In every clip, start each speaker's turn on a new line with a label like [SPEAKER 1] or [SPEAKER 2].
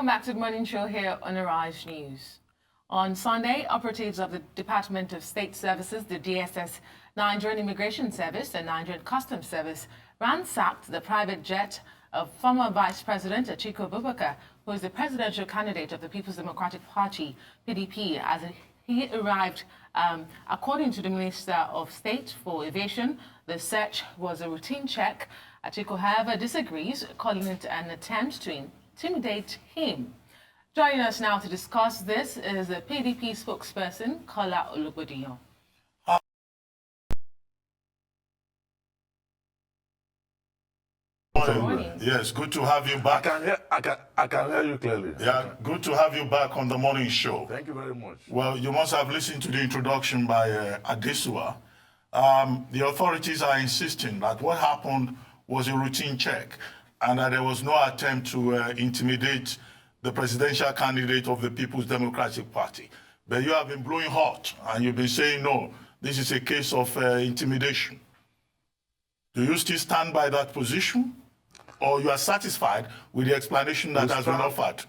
[SPEAKER 1] Welcome back to the Morning Show here on Arise News. On Sunday, operatives of the Department of State Services, the DSS, Nigerian Immigration Service, and Nigerian Customs Service ransacked the private jet of former Vice President Atiku Abubakar, who is the presidential candidate of the People's Democratic Party, PDP, as he arrived. According to the Minister of State for Aviation, the search was a routine check. Atiku, however, disagrees, calling it an attempt to intimidate him. Joining us now to discuss this is the PDP spokesperson, Kola Ologbondiyan.
[SPEAKER 2] Good morning. Yes, good to have you back.
[SPEAKER 3] I can hear you clearly.
[SPEAKER 2] Yeah, good to have you back on the morning show.
[SPEAKER 3] Thank you very much.
[SPEAKER 2] Well, you must have listened to the introduction by Adesua. The authorities are insisting that what happened was a routine check and that there was no attempt to intimidate the presidential candidate of the People's Democratic Party. But you have been blowing hot and you've been saying, no, this is a case of intimidation. Do you still stand by that position? Or you are satisfied with the explanation that has been offered?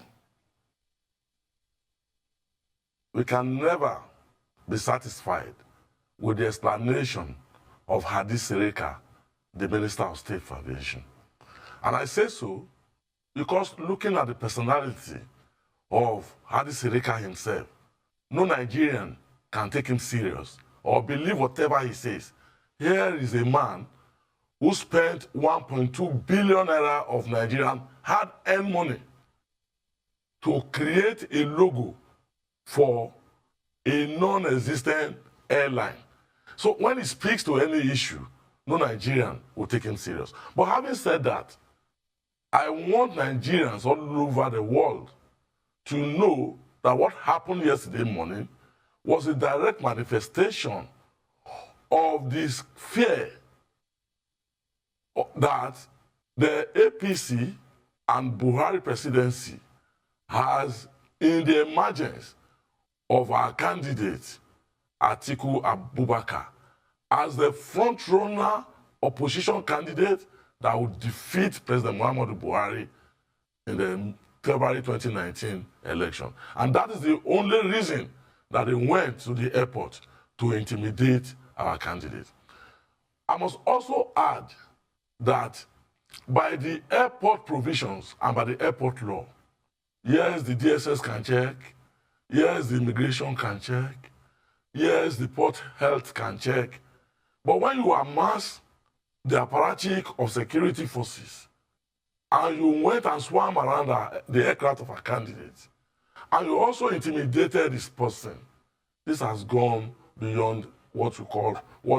[SPEAKER 3] We can never be satisfied with the explanation of Hadi Sirika, the Minister of State for Aviation. And I say so because looking at the personality of Hadi Sirika himself, no Nigerian can take him serious or believe whatever he says. Here is a man who spent 1.2 billion naira of Nigerian hard-earned money to create a logo for a non-existent airline. So when he speaks to any issue, no Nigerian will take him serious. But having said that, I want Nigerians all over the world to know that what happened yesterday morning was a direct manifestation of this fear that the APC and Buhari presidency has in the emergence of our candidate, Atiku Abubakar, as the front-runner opposition candidate that would defeat President Muhammadu Buhari in the February 2019 election. And that is the only reason that they went to the airport to intimidate our candidate. I must also add that by the airport provisions and by the airport law, yes, the DSS can check, yes, the immigration can check, yes, the port health can check, but when you amass the apparatus of security forces and you went and swam around the aircraft of a candidate and you also intimidated this person, this has gone beyond what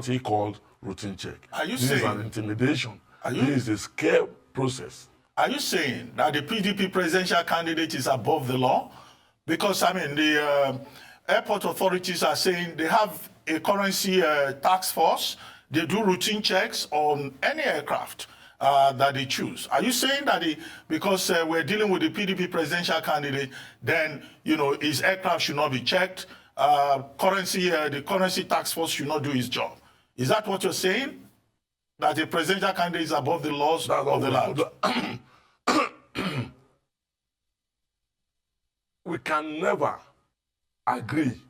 [SPEAKER 3] he called routine check. This is an intimidation. This is a scare process.
[SPEAKER 2] Are you saying that the PDP presidential candidate is above the law? Because, I mean, the airport authorities are saying they have a currency task force. They do routine checks on any aircraft that they choose. Are you saying that because we're dealing with the PDP presidential candidate, then, you know, his aircraft should not be checked? The currency task force should not do his job. Is that what you're saying? That the presidential candidate is above the laws of the land?
[SPEAKER 3] We can never agree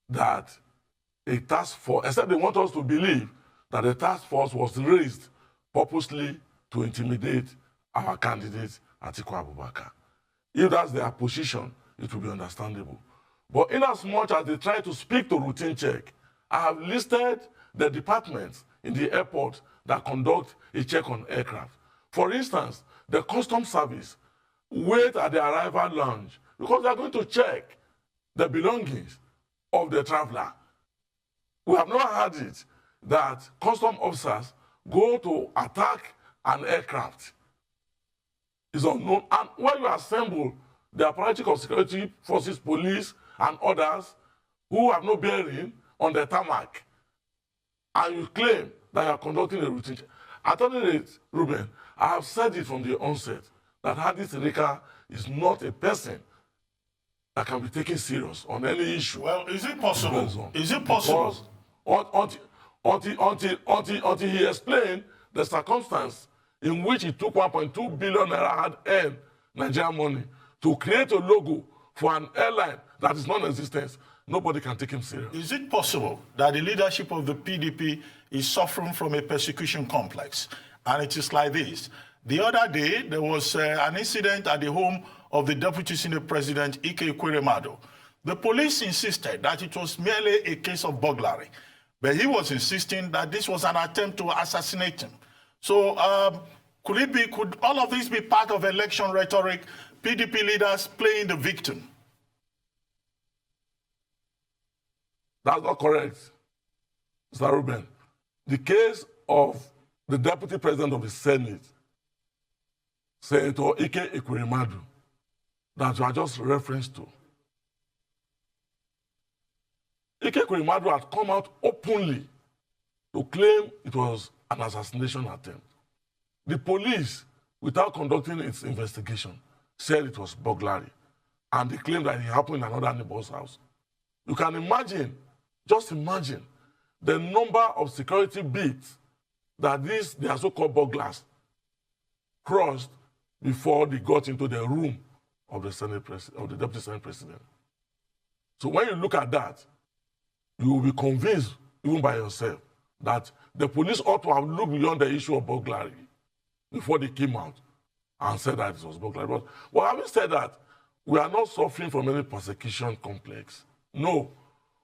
[SPEAKER 3] that a task force, except they want us to believe that the task force was raised purposely to intimidate our candidate, Atiku Abubakar. If that's their position, it will be understandable. But in as much as they try to speak to routine check, I have listed the departments in the airport that conduct a check on aircraft. For instance, the customs service wait at the arrival lounge because they are going to check the belongings of the traveler. We have not heard it that custom officers go to attack an aircraft. It's unknown. And when you assemble the apparatus of security forces, police, and others who have no bearing on the tarmac, and you claim that you are conducting a routine check. Attorney Ruben, I have said it from the onset that Hadi Sirika is not a person that can be taken serious on any issue.
[SPEAKER 2] Well, is it possible? Is it possible?
[SPEAKER 3] Until he explained the circumstance in which he took 1.2 billion naira hard-earned Nigerian money to create a logo for an airline that is non-existent, nobody can take him serious.
[SPEAKER 2] Is it possible that the leadership of the PDP is suffering from a persecution complex? And it is like this. The other day, there was an incident at the home of the Deputy Senate President, Ike Ekweremadu. The police insisted that it was merely a case of burglary, but he was insisting that this was an attempt to assassinate him. So could all of this be part of election rhetoric, PDP leaders playing the victim?
[SPEAKER 3] That's not correct, Mr. Ruben. The case of the Deputy President of the Senate, Senator Ike Ekweremadu, that you are just referenced to. Ike Ekweremadu had come out openly to claim it was an assassination attempt. The police, without conducting its investigation, said it was burglary, and they claimed that it happened in another neighbor's house. You can imagine, just imagine, the number of security beats that their so-called burglars crossed before they got into the room of the Deputy Senate President. So when you look at that, you will be convinced, even by yourself, that the police ought to have looked beyond the issue of burglary before they came out and said that it was burglary. But having said that, we are not suffering from any persecution complex. No.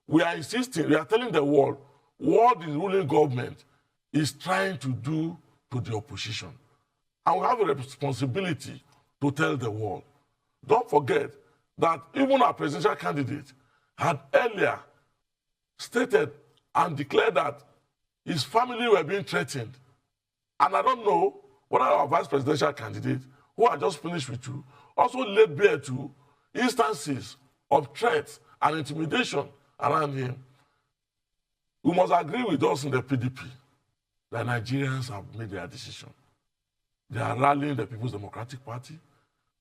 [SPEAKER 3] We are insisting, we are telling the world what the ruling government is trying to do to the opposition. And we have a responsibility to tell the world. Don't forget that even our presidential candidate had earlier stated and declared that his family were being threatened. And I don't know whether our vice presidential candidate, who I just finished with you, also laid bare to instances of threats and intimidation around him. You must agree with us in the PDP that Nigerians have made their decision. They are rallying the People's Democratic Party.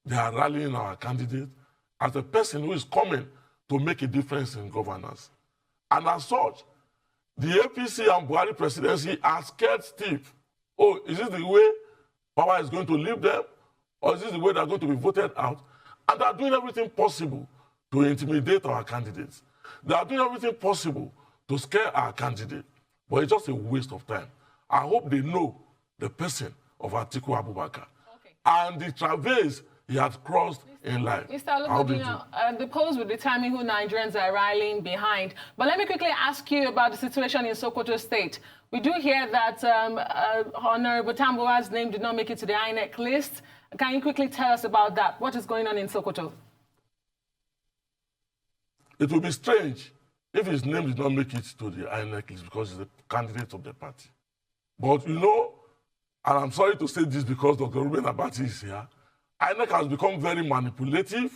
[SPEAKER 3] They are rallying our candidate as a person who is coming to make a difference in governance. And as such, the APC and Buhari presidency are scared stiff. Oh, is this the way power is going to leave them? Or is this the way they're going to be voted out? And they're doing everything possible to intimidate our candidates. They are doing everything possible to scare our candidate. But it's just a waste of time. I hope they know the person of Atiku Abubakar. Okay. And the travails he has crossed in life.
[SPEAKER 1] Mr. Ologbondiyan, the polls will determine who Nigerians are rallying behind. But let me quickly ask you about the situation in Sokoto State. We do hear that Honorable Tambuwa's name did not make it to the INEC list. Can you quickly tell us about that? What is going on in Sokoto?
[SPEAKER 3] It would be strange if his name did not make it to the INEC list because he's a candidate of the party. But you know, and I'm sorry to say this because Dr. Ruben Abati is here, INEC has become very manipulative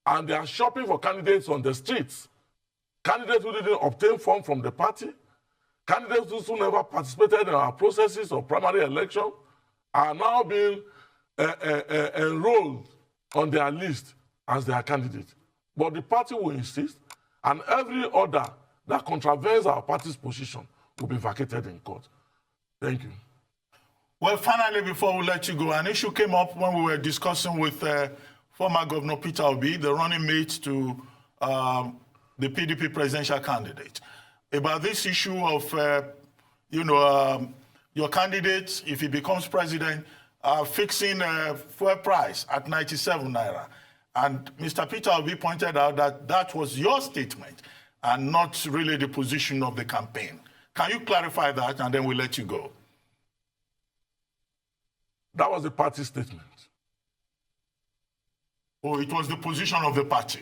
[SPEAKER 3] and they are shopping for candidates on the streets. Candidates who didn't obtain form from the party, candidates who never participated in our processes of primary election are now being enrolled on their list as their candidate. But the party will insist, and every order that contravenes our party's position will be vacated in court. Thank you.
[SPEAKER 2] Well, finally, before we let you go, an issue came up when we were discussing with former Governor Peter Obi, the running mate to the PDP presidential candidate, about this issue of, your candidate, if he becomes president, fixing fuel price at 97 naira. And Mr. Peter Obi pointed out that that was your statement and not really the position of the campaign. Can you clarify that, and then we'll let you go?
[SPEAKER 3] That was the party statement.
[SPEAKER 2] Oh, it was the position of the party.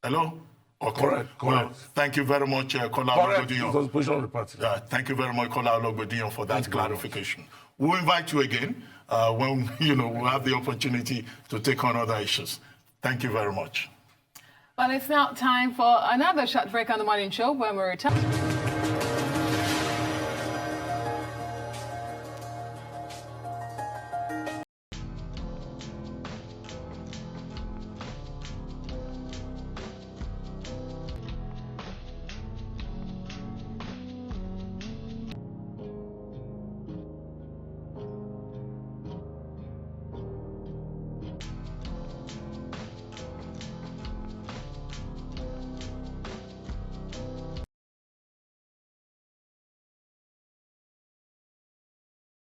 [SPEAKER 2] Hello? Okay.
[SPEAKER 3] Correct.
[SPEAKER 2] Well, thank you very much, Kola Ologbondiyan.
[SPEAKER 3] It was the position of the party.
[SPEAKER 2] Thank you very much, Kola Ologbondiyan, for that clarification. We'll invite you again when we'll have the opportunity to take on other issues. Thank you very much.
[SPEAKER 1] Well, it's now time for another short break on the morning show when we return.